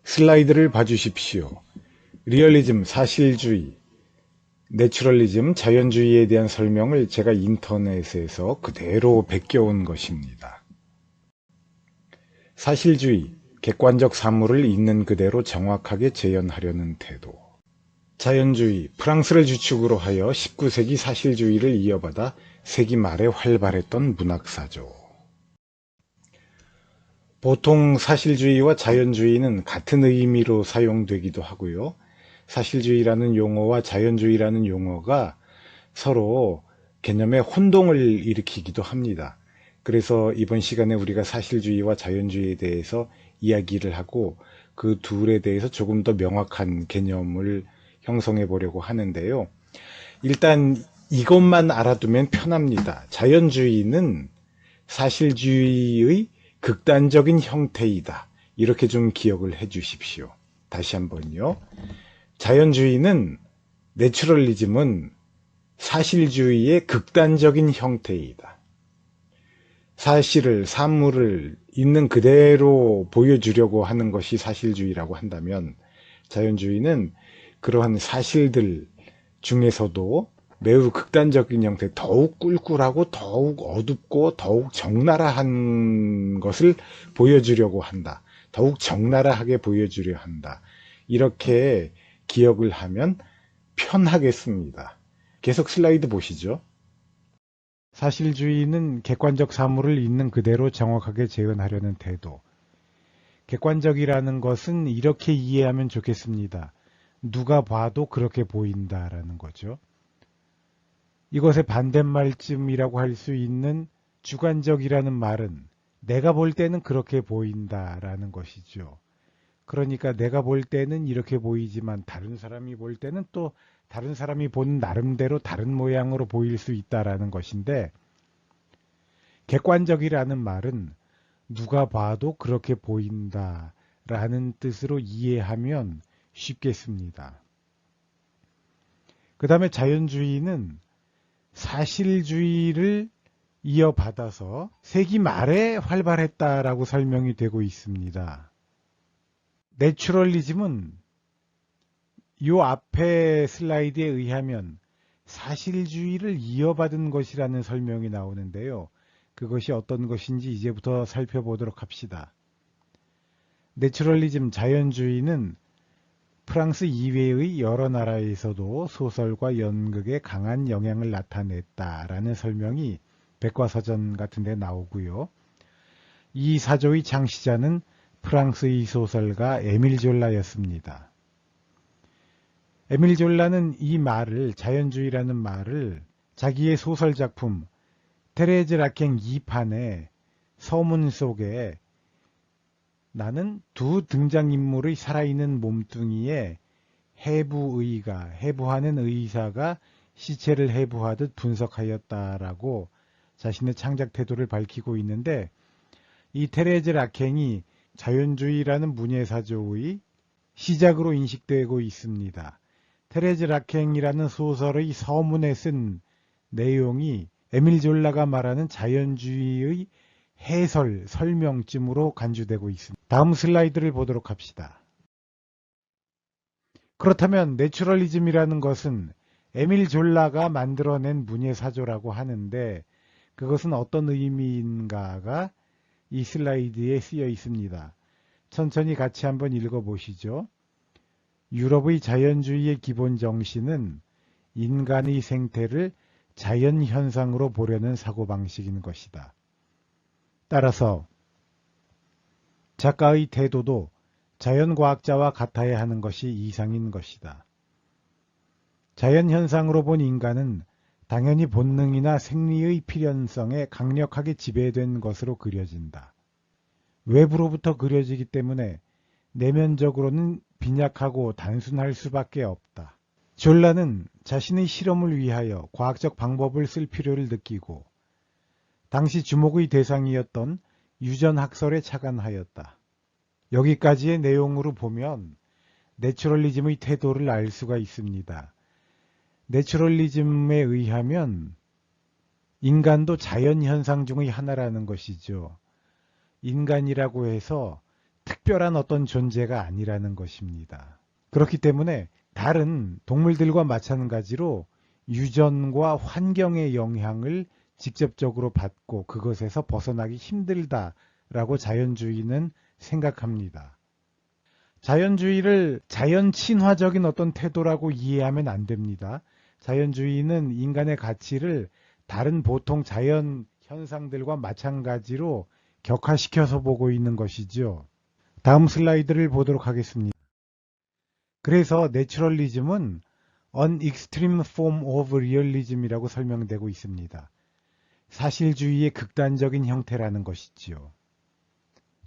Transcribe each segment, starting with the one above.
슬라이드를 봐주십시오. 리얼리즘, 사실주의, 내추럴리즘, 자연주의에 대한 설명을 제가 인터넷에서 그대로 베껴온 것입니다. 사실주의, 객관적 사물을 있는 그대로 정확하게 재현하려는 태도. 자연주의, 프랑스를 주축으로 하여 19세기 사실주의를 이어받아 세기 말에 활발했던 문학사조. 보통 사실주의와 자연주의는 같은 의미로 사용되기도 하고요. 사실주의라는 용어와 자연주의라는 용어가 서로 개념의 혼동을 일으키기도 합니다. 그래서 이번 시간에 우리가 사실주의와 자연주의에 대해서 이야기를 하고 그 둘에 대해서 조금 더 명확한 개념을 형성해 보려고 하는데요. 일단 이것만 알아두면 편합니다. 자연주의는 사실주의의 극단적인 형태이다. 이렇게 좀 기억을 해 주십시오. 다시 한번요. 자연주의는, 내추럴리즘은 사실주의의 극단적인 형태이다. 사실을, 사물을 있는 그대로 보여주려고 하는 것이 사실주의라고 한다면, 자연주의는 그러한 사실들 중에서도 매우 극단적인 형태, 더욱 꿀꿀하고 더욱 어둡고 더욱 적나라한 것을 보여주려고 한다. 더욱 적나라하게 보여주려 한다. 이렇게 기억을 하면 편하겠습니다. 계속 슬라이드 보시죠. 사실주의는 객관적 사물을 있는 그대로 정확하게 재현하려는 태도. 객관적이라는 것은 이렇게 이해하면 좋겠습니다. 누가 봐도 그렇게 보인다라는 거죠. 이것의 반대말쯤이라고 할 수 있는 주관적이라는 말은 내가 볼 때는 그렇게 보인다라는 것이죠. 그러니까 내가 볼 때는 이렇게 보이지만 다른 사람이 볼 때는 또 다른 사람이 본 나름대로 다른 모양으로 보일 수 있다라는 것인데, 객관적이라는 말은 누가 봐도 그렇게 보인다라는 뜻으로 이해하면 쉽겠습니다. 그 다음에 자연주의는 사실주의를 이어받아서 세기 말에 활발했다라고 설명이 되고 있습니다. 내추럴리즘은 이 앞에 슬라이드에 의하면 사실주의를 이어받은 것이라는 설명이 나오는데요. 그것이 어떤 것인지 이제부터 살펴보도록 합시다. 내추럴리즘, 자연주의는 프랑스 이외의 여러 나라에서도 소설과 연극에 강한 영향을 나타냈다라는 설명이 백과사전 같은 데 나오고요. 이 사조의 창시자는 프랑스의 소설가 에밀 졸라였습니다. 에밀 졸라는 이 말을, 자연주의라는 말을 자기의 소설작품 테레즈 라캥 2판의 서문 속에 나는 두 등장인물의 살아있는 몸뚱이에 해부하는 의사가 시체를 해부하듯 분석하였다라고 자신의 창작 태도를 밝히고 있는데, 이 테레즈 라캥이 자연주의라는 문예사조의 시작으로 인식되고 있습니다. 테레즈 라캥이라는 소설의 서문에 쓴 내용이 에밀 졸라가 말하는 자연주의의 해설, 설명쯤으로 간주되고 있습니다. 다음 슬라이드를 보도록 합시다. 그렇다면 내추럴리즘이라는 것은 에밀 졸라가 만들어낸 문예사조라고 하는데, 그것은 어떤 의미인가가 이 슬라이드에 쓰여 있습니다. 천천히 같이 한번 읽어보시죠. 유럽의 자연주의의 기본 정신은 인간의 생태를 자연현상으로 보려는 사고방식인 것이다. 따라서 작가의 태도도 자연과학자와 같아야 하는 것이 이상인 것이다. 자연현상으로 본 인간은 당연히 본능이나 생리의 필연성에 강력하게 지배된 것으로 그려진다. 외부로부터 그려지기 때문에 내면적으로는 빈약하고 단순할 수밖에 없다. 졸라는 자신의 실험을 위하여 과학적 방법을 쓸 필요를 느끼고 당시 주목의 대상이었던 유전학설에 착안하였다. 여기까지의 내용으로 보면 내추럴리즘의 태도를 알 수가 있습니다. 내추럴리즘에 의하면 인간도 자연현상 중의 하나라는 것이죠. 인간이라고 해서 특별한 어떤 존재가 아니라는 것입니다. 그렇기 때문에 다른 동물들과 마찬가지로 유전과 환경의 영향을 직접적으로 받고 그것에서 벗어나기 힘들다라고 자연주의는 생각합니다. 자연주의를 자연 친화적인 어떤 태도라고 이해하면 안 됩니다. 자연주의는 인간의 가치를 다른 보통 자연 현상들과 마찬가지로 격화시켜서 보고 있는 것이죠. 다음 슬라이드를 보도록 하겠습니다. 그래서 내추럴리즘은 An extreme form of realism이라고 설명되고 있습니다. 사실주의의 극단적인 형태라는 것이지요.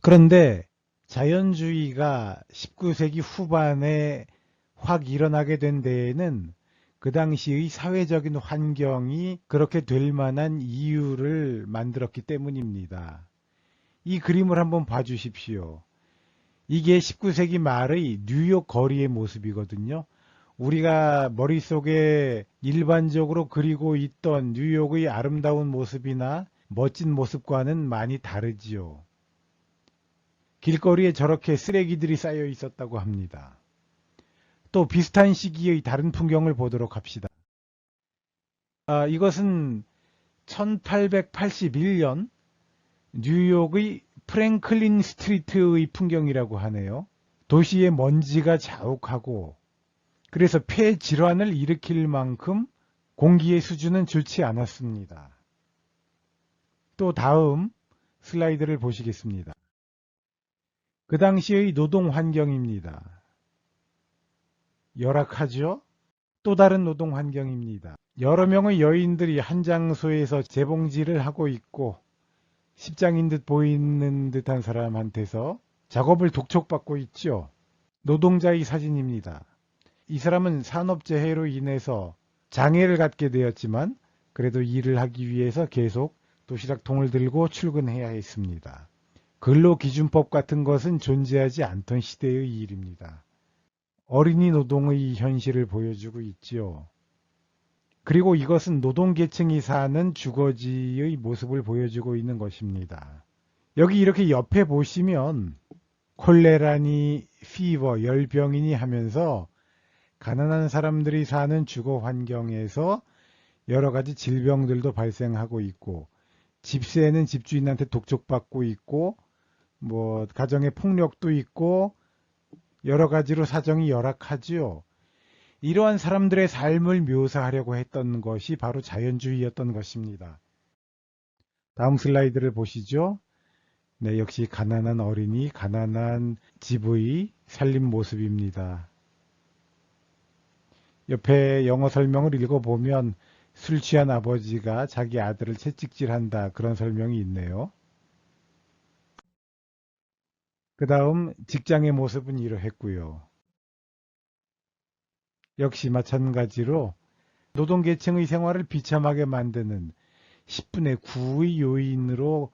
그런데 자연주의가 19세기 후반에 확 일어나게 된 데에는 그 당시의 사회적인 환경이 그렇게 될 만한 이유를 만들었기 때문입니다. 이 그림을 한번 봐주십시오. 이게 19세기 말의 뉴욕 거리의 모습이거든요. 우리가 머릿속에 일반적으로 그리고 있던 뉴욕의 아름다운 모습이나 멋진 모습과는 많이 다르지요. 길거리에 저렇게 쓰레기들이 쌓여 있었다고 합니다. 또 비슷한 시기의 다른 풍경을 보도록 합시다. 이것은 1881년 뉴욕의 프랭클린 스트리트의 풍경이라고 하네요. 도시의 먼지가 자욱하고 그래서 폐 질환을 일으킬 만큼 공기의 수준은 좋지 않았습니다. 또 다음 슬라이드를 보시겠습니다. 그 당시의 노동 환경입니다. 열악하죠? 또 다른 노동 환경입니다. 여러 명의 여인들이 한 장소에서 재봉질을 하고 있고 십장인 듯 보이는 듯한 사람한테서 작업을 독촉받고 있죠. 노동자의 사진입니다. 이 사람은 산업재해로 인해서 장애를 갖게 되었지만 그래도 일을 하기 위해서 계속 도시락통을 들고 출근해야 했습니다. 근로기준법 같은 것은 존재하지 않던 시대의 일입니다. 어린이 노동의 현실을 보여주고 있지요. 그리고 이것은 노동계층이 사는 주거지의 모습을 보여주고 있는 것입니다. 여기 이렇게 옆에 보시면 콜레라니, 피버, 열병이니 하면서 가난한 사람들이 사는 주거 환경에서 여러 가지 질병들도 발생하고 있고 집세는 집주인한테 독촉받고 있고 가정의 폭력도 있고 여러 가지로 사정이 열악하지요. 이러한 사람들의 삶을 묘사하려고 했던 것이 바로 자연주의였던 것입니다. 다음 슬라이드를 보시죠. 네, 역시 가난한 어린이, 가난한 집의 살림 모습입니다. 옆에 영어 설명을 읽어보면 술 취한 아버지가 자기 아들을 채찍질한다 그런 설명이 있네요. 그 다음 직장의 모습은 이러했고요. 역시 마찬가지로 노동계층의 생활을 비참하게 만드는 10분의 9의 요인으로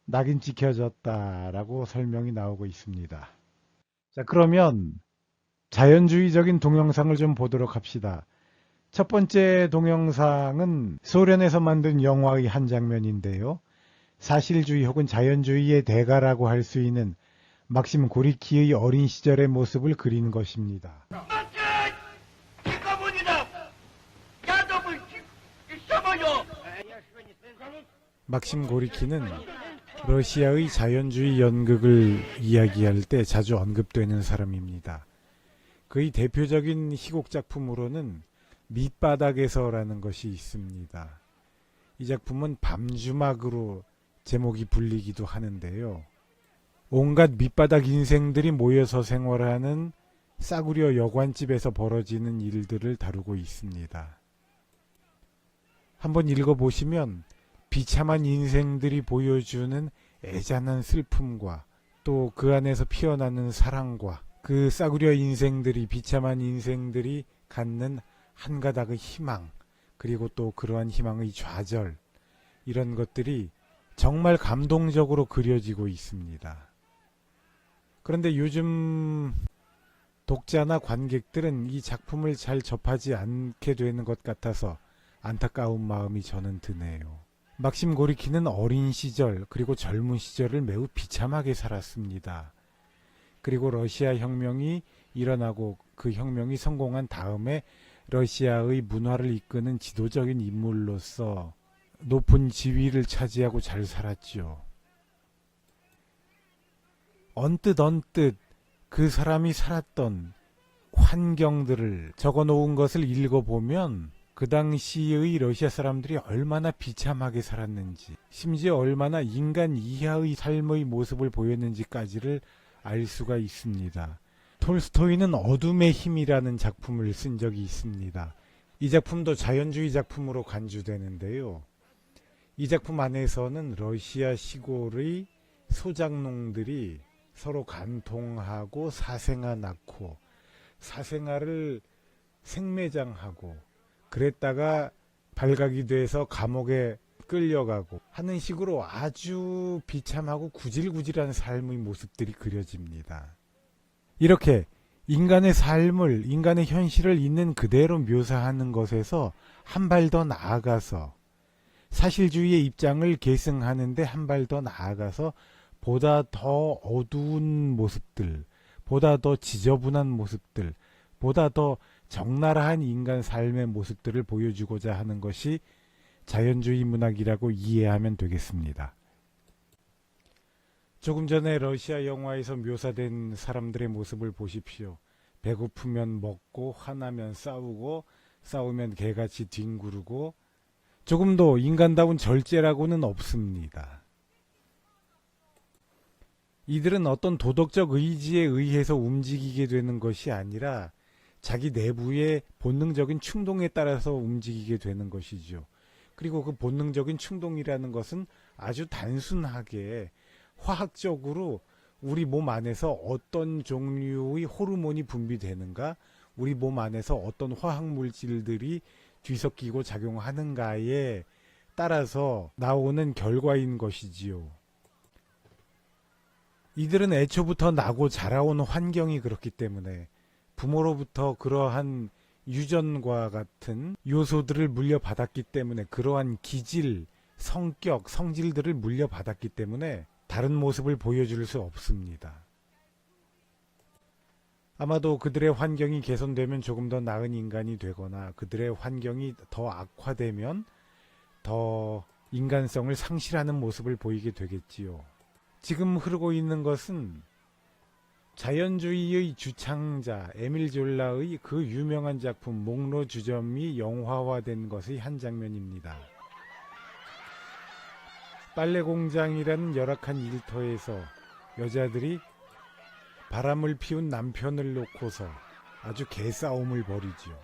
낙인 찍혀졌다라고 설명이 나오고 있습니다. 자, 그러면 자연주의적인 동영상을 좀 보도록 합시다. 첫 번째 동영상은 소련에서 만든 영화의 한 장면인데요. 사실주의 혹은 자연주의의 대가라고 할 수 있는 막심 고리키의 어린 시절의 모습을 그린 것입니다. 막심 고리키는 러시아의 자연주의 연극을 이야기할 때 자주 언급되는 사람입니다. 그의 대표적인 희곡 작품으로는 밑바닥에서라는 것이 있습니다. 이 작품은 밤주막으로 제목이 불리기도 하는데요. 온갖 밑바닥 인생들이 모여서 생활하는 싸구려 여관집에서 벌어지는 일들을 다루고 있습니다. 한번 읽어보시면 비참한 인생들이 보여주는 애잔한 슬픔과 또 그 안에서 피어나는 사랑과 그 싸구려 인생들이 비참한 인생들이 갖는 한 가닥의 희망 그리고 또 그러한 희망의 좌절 이런 것들이 정말 감동적으로 그려지고 있습니다. 그런데 요즘 독자나 관객들은 이 작품을 잘 접하지 않게 되는 것 같아서 안타까운 마음이 저는 드네요. 막심 고리키는 어린 시절 그리고 젊은 시절을 매우 비참하게 살았습니다. 그리고 러시아 혁명이 일어나고 그 혁명이 성공한 다음에 러시아의 문화를 이끄는 지도적인 인물로서 높은 지위를 차지하고 잘 살았지요. 언뜻 그 사람이 살았던 환경들을 적어놓은 것을 읽어보면 그 당시의 러시아 사람들이 얼마나 비참하게 살았는지, 심지어 얼마나 인간 이하의 삶의 모습을 보였는지까지를 알 수가 있습니다. 톨스토이는 어둠의 힘이라는 작품을 쓴 적이 있습니다. 이 작품도 자연주의 작품으로 간주되는데요. 이 작품 안에서는 러시아 시골의 소작농들이 서로 간통하고 사생아 낳고 사생아를 생매장하고 그랬다가 발각이 돼서 감옥에 끌려가고 하는 식으로 아주 비참하고 구질구질한 삶의 모습들이 그려집니다. 이렇게 인간의 삶을, 인간의 현실을 있는 그대로 묘사하는 것에서 한 발 더 나아가서 사실주의의 입장을 계승하는데 한 발 더 나아가서 보다 더 어두운 모습들, 보다 더 지저분한 모습들, 보다 더 적나라한 인간 삶의 모습들을 보여주고자 하는 것이 자연주의 문학이라고 이해하면 되겠습니다. 조금 전에 러시아 영화에서 묘사된 사람들의 모습을 보십시오. 배고프면 먹고, 화나면 싸우고, 싸우면 개같이 뒹구르고, 조금도 인간다운 절제라고는 없습니다. 이들은 어떤 도덕적 의지에 의해서 움직이게 되는 것이 아니라 자기 내부의 본능적인 충동에 따라서 움직이게 되는 것이죠. 그리고 그 본능적인 충동이라는 것은 아주 단순하게 화학적으로 우리 몸 안에서 어떤 종류의 호르몬이 분비되는가, 우리 몸 안에서 어떤 화학물질들이 뒤섞이고 작용하는가에 따라서 나오는 결과인 것이지요. 이들은 애초부터 나고 자라온 환경이 그렇기 때문에 부모로부터 그러한 유전과 같은 요소들을 물려받았기 때문에 그러한 기질, 성격, 성질들을 물려받았기 때문에 다른 모습을 보여줄 수 없습니다. 아마도 그들의 환경이 개선되면 조금 더 나은 인간이 되거나 그들의 환경이 더 악화되면 더 인간성을 상실하는 모습을 보이게 되겠지요. 지금 흐르고 있는 것은 자연주의의 주창자 에밀 졸라의 그 유명한 작품 목로주점이 영화화된 것의 한 장면입니다. 빨래공장이라는 열악한 일터에서 여자들이 바람을 피운 남편을 놓고서 아주 개싸움을 벌이지요.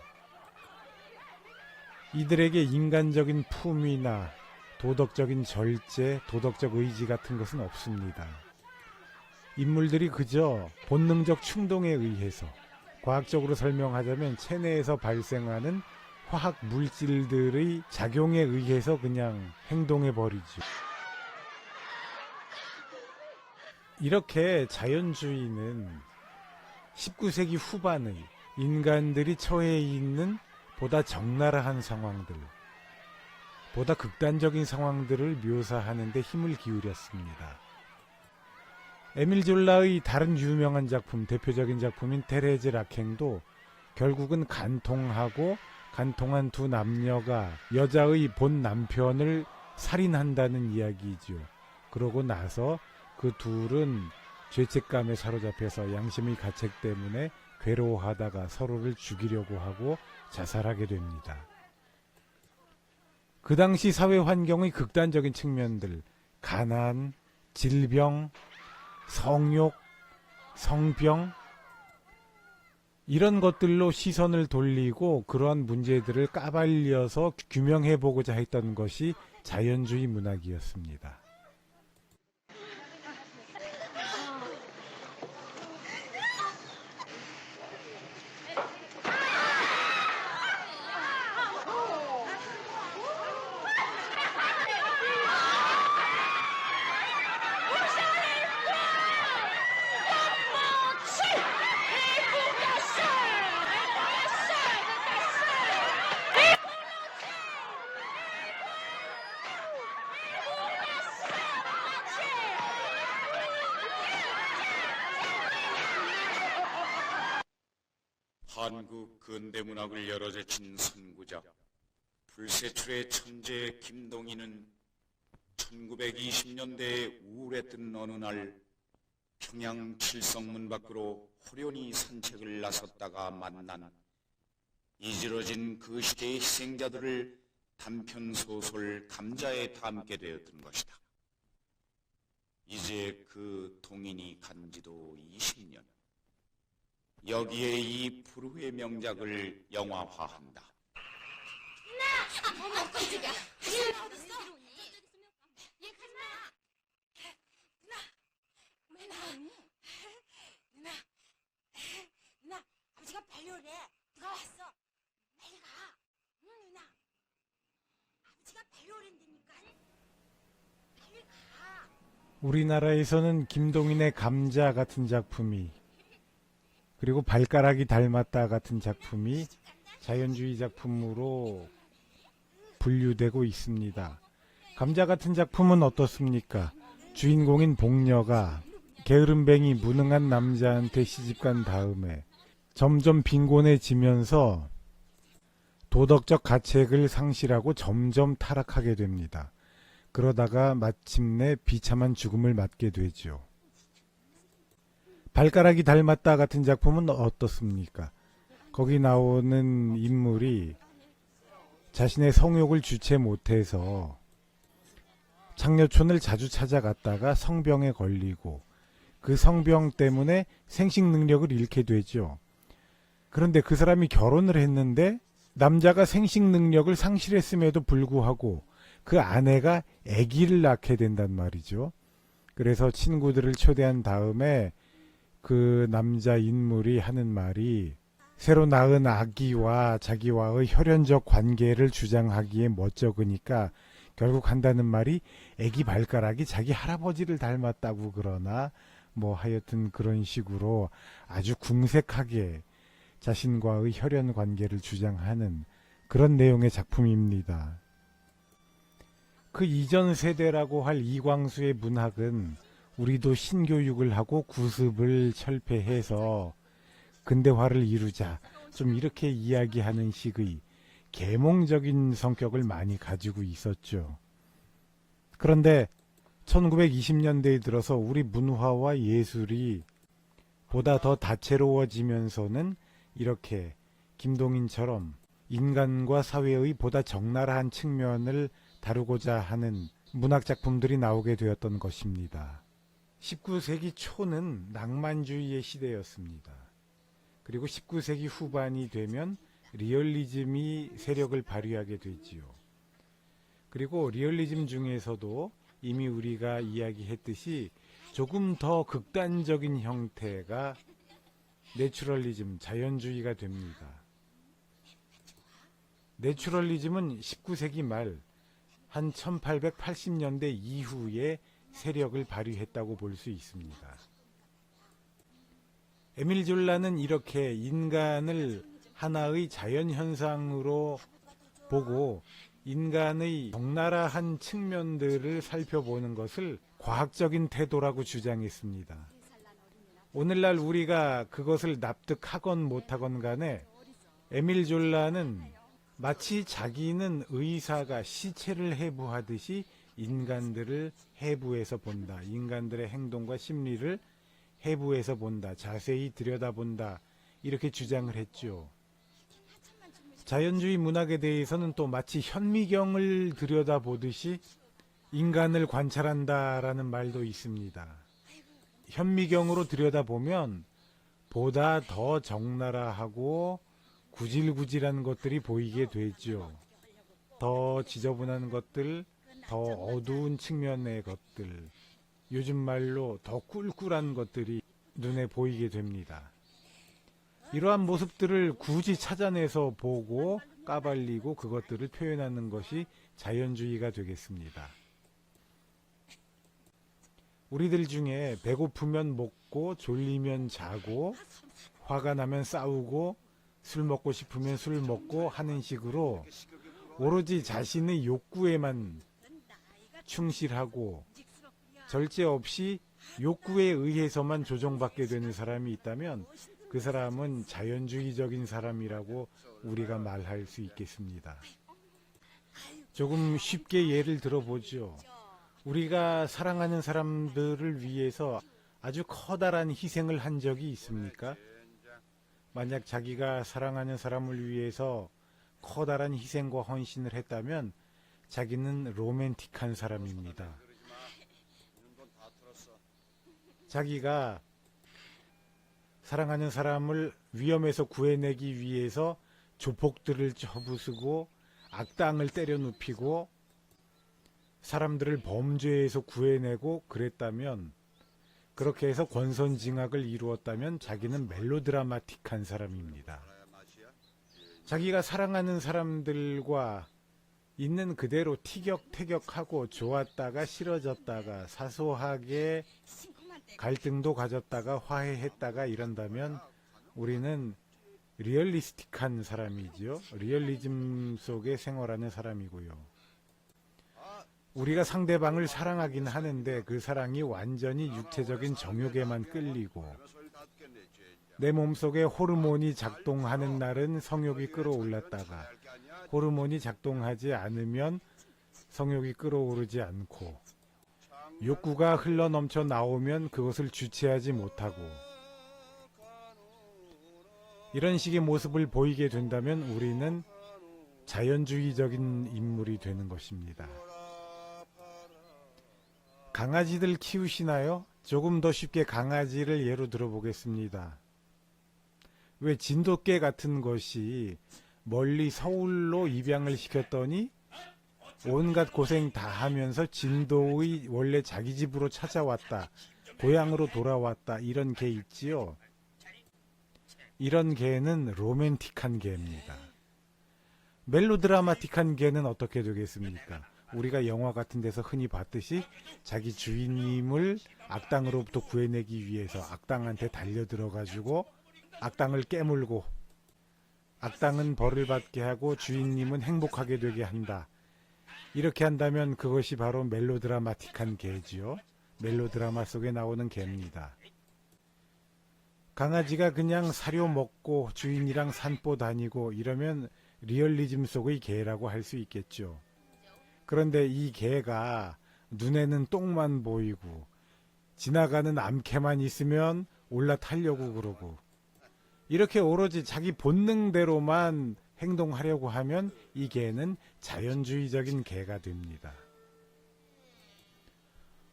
이들에게 인간적인 품위나 도덕적인 절제, 도덕적 의지 같은 것은 없습니다. 인물들이 그저 본능적 충동에 의해서, 과학적으로 설명하자면 체내에서 발생하는 화학 물질들의 작용에 의해서 그냥 행동해 버리죠. 이렇게 자연주의는 19세기 후반의 인간들이 처해 있는 보다 적나라한 상황들, 보다 극단적인 상황들을 묘사하는 데 힘을 기울였습니다. 에밀 졸라의 다른 유명한 작품, 대표적인 작품인 테레즈 락행도 결국은 간통하고 간통한 두 남녀가 여자의 본 남편을 살인한다는 이야기이죠. 그러고 나서 그 둘은 죄책감에 사로잡혀서 양심의 가책 때문에 괴로워하다가 서로를 죽이려고 하고 자살하게 됩니다. 그 당시 사회 환경의 극단적인 측면들, 가난, 질병, 성욕, 성병, 이런 것들로 시선을 돌리고 그러한 문제들을 까발려서 규명해보고자 했던 것이 자연주의 문학이었습니다. 한국 근대문학을 열어제친 선구자 불세출의 천재 김동인은 1920년대에 우울했던 어느 날 평양 칠성문 밖으로 호련히 산책을 나섰다가 만난 이지러진 그 시대의 희생자들을 단편소설 감자에 담게 되었던 것이다. 이제 그 동인이 간 지도 20년. 여기에 이 불후의 명작을 영화화한다. 어머, 깜짝이야. 누나 어딨어? 얘 가지마. 누나, 왜 나오니? 누나, 아버지가 빨리 오래. 누가 왔어? 빨리 가. 응, 누나. 아버지가 빨리 오랜다니까. 빨리 가. 우리나라에서는 김동인의 감자 같은 작품이, 그리고 발가락이 닮았다 같은 작품이 자연주의 작품으로 분류되고 있습니다. 감자 같은 작품은 어떻습니까? 주인공인 복녀가 게으름뱅이 무능한 남자한테 시집간 다음에 점점 빈곤해지면서 도덕적 가책을 상실하고 점점 타락하게 됩니다. 그러다가 마침내 비참한 죽음을 맞게 되죠. 발가락이 닮았다 같은 작품은 어떻습니까? 거기 나오는 인물이 자신의 성욕을 주체 못해서 창녀촌을 자주 찾아갔다가 성병에 걸리고 그 성병 때문에 생식 능력을 잃게 되죠. 그런데 그 사람이 결혼을 했는데 남자가 생식 능력을 상실했음에도 불구하고 그 아내가 아기를 낳게 된단 말이죠. 그래서 친구들을 초대한 다음에 그 남자 인물이 하는 말이 새로 낳은 아기와 자기와의 혈연적 관계를 주장하기에 멋쩍으니까 결국 한다는 말이 아기 발가락이 자기 할아버지를 닮았다고 그러나 뭐 하여튼 그런 식으로 아주 궁색하게 자신과의 혈연 관계를 주장하는 그런 내용의 작품입니다. 그 이전 세대라고 할 이광수의 문학은 우리도 신교육을 하고 구습을 철폐해서 근대화를 이루자, 좀 이렇게 이야기하는 식의 계몽적인 성격을 많이 가지고 있었죠. 그런데 1920년대에 들어서 우리 문화와 예술이 보다 더 다채로워지면서는 이렇게 김동인처럼 인간과 사회의 보다 적나라한 측면을 다루고자 하는 문학작품들이 나오게 되었던 것입니다. 19세기 초는 낭만주의의 시대였습니다. 그리고 19세기 후반이 되면 리얼리즘이 세력을 발휘하게 되지요. 그리고 리얼리즘 중에서도 이미 우리가 이야기했듯이 조금 더 극단적인 형태가 내추럴리즘, 자연주의가 됩니다. 내추럴리즘은 19세기 말 한 1880년대 이후에 세력을 발휘했다고 볼 수 있습니다. 에밀 졸라는 이렇게 인간을 하나의 자연현상으로 보고 인간의 적나라한 측면들을 살펴보는 것을 과학적인 태도라고 주장했습니다. 오늘날 우리가 그것을 납득하건 못하건 간에 에밀 졸라는 마치 자기는 의사가 시체를 해부하듯이 인간들을 해부해서 본다. 인간들의 행동과 심리를 해부해서 본다. 자세히 들여다본다. 이렇게 주장을 했죠. 자연주의 문학에 대해서는 또 마치 현미경을 들여다보듯이 인간을 관찰한다라는 말도 있습니다. 현미경으로 들여다보면 보다 더 적나라하고 구질구질한 것들이 보이게 되죠. 더 지저분한 것들, 더 어두운 측면의 것들, 요즘 말로 더 꿀꿀한 것들이 눈에 보이게 됩니다. 이러한 모습들을 굳이 찾아내서 보고 까발리고 그것들을 표현하는 것이 자연주의가 되겠습니다. 우리들 중에 배고프면 먹고 졸리면 자고 화가 나면 싸우고 술 먹고 싶으면 술 먹고 하는 식으로 오로지 자신의 욕구에만 충실하고 절제 없이 욕구에 의해서만 조종받게 되는 사람이 있다면 그 사람은 자연주의적인 사람이라고 우리가 말할 수 있겠습니다. 조금 쉽게 예를 들어보죠. 우리가 사랑하는 사람들을 위해서 아주 커다란 희생을 한 적이 있습니까? 만약 자기가 사랑하는 사람을 위해서 커다란 희생과 헌신을 했다면 자기는 로맨틱한 사람입니다. 자기가 사랑하는 사람을 위험에서 구해내기 위해서 조폭들을 쳐부수고 악당을 때려 눕히고 사람들을 범죄에서 구해내고 그랬다면, 그렇게 해서 권선징악을 이루었다면 자기는 멜로드라마틱한 사람입니다. 자기가 사랑하는 사람들과 있는 그대로 티격태격하고 좋았다가 싫어졌다가 사소하게 갈등도 가졌다가 화해했다가 이런다면 우리는 리얼리스틱한 사람이죠. 리얼리즘 속에 생활하는 사람이고요. 우리가 상대방을 사랑하긴 하는데 그 사랑이 완전히 육체적인 정욕에만 끌리고 내 몸속에 호르몬이 작동하는 날은 성욕이 끌어올랐다가 호르몬이 작동하지 않으면 성욕이 끌어오르지 않고 욕구가 흘러넘쳐 나오면 그것을 주체하지 못하고 이런 식의 모습을 보이게 된다면 우리는 자연주의적인 인물이 되는 것입니다. 강아지들 키우시나요? 조금 더 쉽게 강아지를 예로 들어보겠습니다. 왜 진돗개 같은 것이 멀리 서울로 입양을 시켰더니 온갖 고생 다 하면서 진도의 원래 자기 집으로 찾아왔다, 고향으로 돌아왔다, 이런 개 있지요. 이런 개는 로맨틱한 개입니다. 멜로드라마틱한 개는 어떻게 되겠습니까? 우리가 영화 같은 데서 흔히 봤듯이 자기 주인님을 악당으로부터 구해내기 위해서 악당한테 달려들어가지고 악당을 깨물고 악당은 벌을 받게 하고 주인님은 행복하게 되게 한다. 이렇게 한다면 그것이 바로 멜로드라마틱한 개지요. 멜로드라마 속에 나오는 개입니다. 강아지가 그냥 사료 먹고 주인이랑 산보 다니고 이러면 리얼리즘 속의 개라고 할 수 있겠죠. 그런데 이 개가 눈에는 똥만 보이고 지나가는 암캐만 있으면 올라타려고 그러고 이렇게 오로지 자기 본능대로만 행동하려고 하면 이 개는 자연주의적인 개가 됩니다.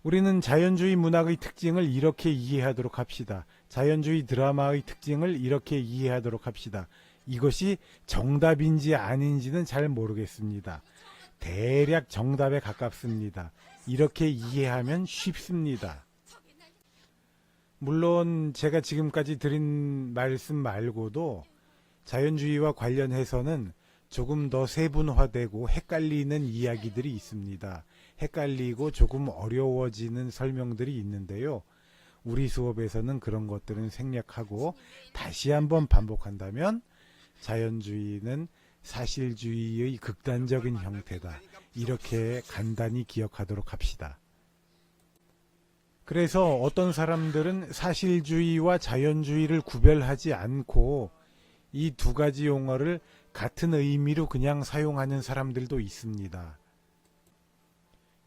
우리는 자연주의 문학의 특징을 이렇게 이해하도록 합시다. 자연주의 드라마의 특징을 이렇게 이해하도록 합시다. 이것이 정답인지 아닌지는 잘 모르겠습니다. 대략 정답에 가깝습니다. 이렇게 이해하면 쉽습니다. 물론 제가 지금까지 드린 말씀 말고도 자연주의와 관련해서는 조금 더 세분화되고 헷갈리는 이야기들이 있습니다. 헷갈리고 조금 어려워지는 설명들이 있는데요. 우리 수업에서는 그런 것들은 생략하고 다시 한번 반복한다면 자연주의는 사실주의의 극단적인 형태다. 이렇게 간단히 기억하도록 합시다. 그래서 어떤 사람들은 사실주의와 자연주의를 구별하지 않고 이 두 가지 용어를 같은 의미로 그냥 사용하는 사람들도 있습니다.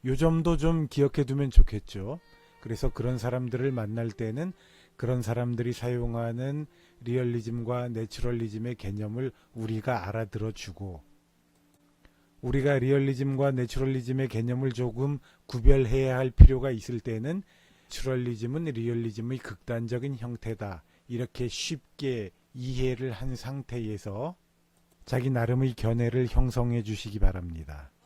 요 점도 좀 기억해 두면 좋겠죠. 그래서 그런 사람들을 만날 때는 그런 사람들이 사용하는 리얼리즘과 내추럴리즘의 개념을 우리가 알아들어 주고 우리가 리얼리즘과 내추럴리즘의 개념을 조금 구별해야 할 필요가 있을 때는 내추럴리즘은 리얼리즘의 극단적인 형태다. 이렇게 쉽게 이해를 한 상태에서 자기 나름의 견해를 형성해 주시기 바랍니다.